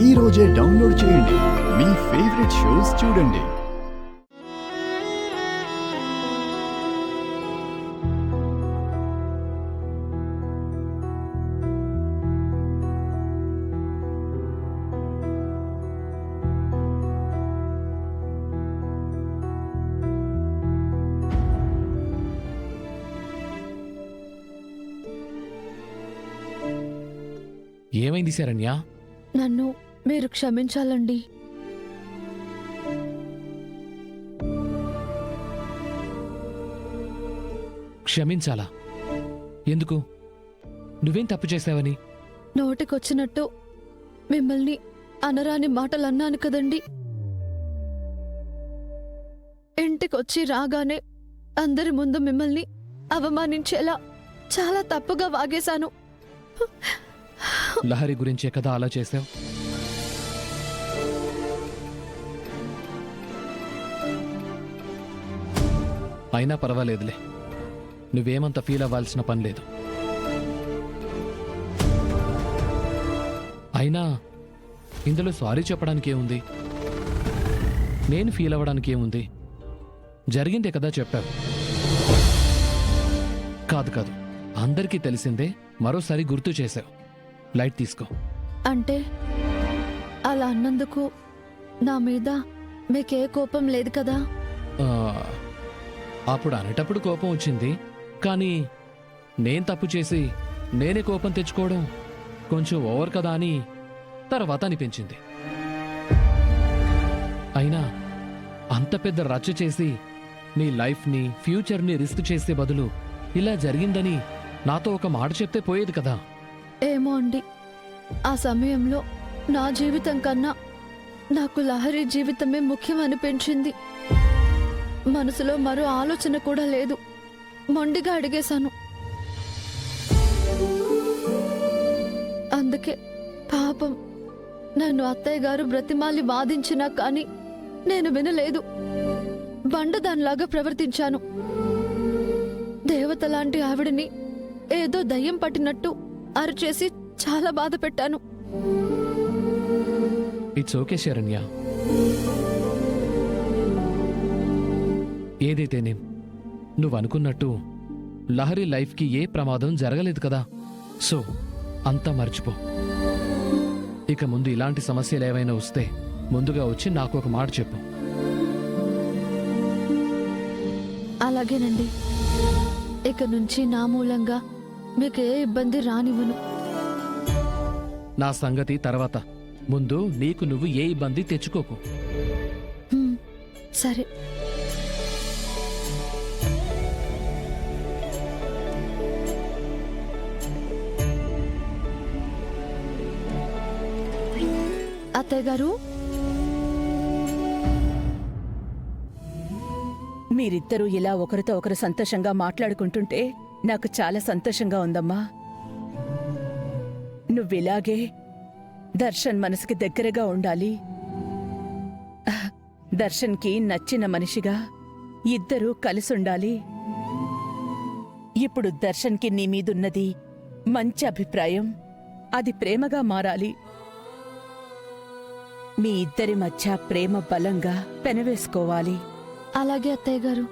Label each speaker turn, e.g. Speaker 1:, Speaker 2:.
Speaker 1: ఈ రోజే డౌన్లోడ్ చేయండి. మీ ఫేవరెట్ షోస్ చూడండి.
Speaker 2: ఏమైంది శరణ్య?
Speaker 3: నన్ను మీరు క్షమించాలండి.
Speaker 2: క్షమించాలా? ఎందుకు? నువ్వేం తప్పు చేశావని?
Speaker 3: నోటికొచ్చినట్టు మిమ్మల్ని అనరాని మాటలు అన్నాను కదండి. ఇంటికొచ్చి రాగానే అందరి ముందు మిమ్మల్ని అవమానించేలా చాలా తప్పుగా వాగేశాను.
Speaker 2: లహరి గురించే కదా అలా చేశావు? అయినా పర్వాలేదులే, నువ్వేమంత ఫీల్ అవ్వాల్సిన పని లేదు. అయినా ఇందులో సారీ చెప్పడానికి ఏముంది? నేను ఫీల్ అవ్వడానికి ఏముంది? జరిగిందే కదా చెప్పావు. కాదు కాదు, అందరికీ తెలిసిందే, మరోసారి గుర్తు చేశావు. లైట్ తీసుకో.
Speaker 3: అంటే అలా అన్నందుకు నా మీద మీకే కోపం లేదు కదా?
Speaker 2: అప్పుడు అనేటప్పుడు కోపం వచ్చింది, కానీ నేను తప్పు చేసి నేనే కోపం తెచ్చుకోవడం కొంచెం ఓవర్ కదా అని తర్వాత అనిపించింది. అయినా అంత పెద్ద రచ్చ చేసి నీ లైఫ్ని, ఫ్యూచర్ని రిస్క్ చేసే బదులు ఇలా జరిగిందని నాతో ఒక మాట చెప్తే పోయేది కదా.
Speaker 3: ఏమో అండి, ఆ సమయంలో నా జీవితం కన్నా నాకు లహరి జీవితమే ముఖ్యం అనిపించింది. మనసులో మరో ఆలోచన కూడా లేదు. మొండిగా అడిగేశాను. అందుకే పాపం నన్ను అత్తయ్య గారు బ్రతిమాలి వాదించినా కానీ నేను వినలేదు. బండదానిలాగా ప్రవర్తించాను. దేవతలాంటి ఆవిడని ఏదో దయ్యం పట్టినట్టు అరిచేసి చాలా బాధ పెట్టాను.
Speaker 2: It's okay Saranya. ఏదైతేనేం నువ్వు అనుకున్నట్టు లహరి లైఫ్కి ఏ ప్రమాదం జరగలేదు కదా. సో అంతా మర్చిపో. ఇక ముందు ఇలాంటి సమస్యలు ఏవైనా వస్తే ముందుగా వచ్చి నాకు ఒక మాట చెప్పు.
Speaker 3: అలాగేనండి. ఇక నుంచి నా మూలంగా మీకు ఏ ఇబ్బంది రానివ్వను.
Speaker 2: నా సంగతి తర్వాత. ముందు నీకు నువ్వు ఏ ఇబ్బంది తెచ్చుకోకు.
Speaker 3: సరే. అత్తయ్య గారు,
Speaker 4: మీరిద్దరూ ఇలా ఒకరితో ఒకరు సంతోషంగా మాట్లాడుకుంటుంటే నాకు చాలా సంతోషంగా ఉందమ్మా. నువ్విలాగే దర్శన్ మనసుకి దగ్గరగా ఉండాలి. దర్శన్కి నచ్చిన మనిషిగా ఇద్దరూ కలిసుండాలి. ఇప్పుడు దర్శన్కి నీ మీదున్నది మంచి అభిప్రాయం. అది ప్రేమగా మారాలి. మీ ఇద్దరి మధ్య ప్రేమ బలంగా పెనవేసుకోవాలి.
Speaker 3: అలాగే అత్తయ్య గారు.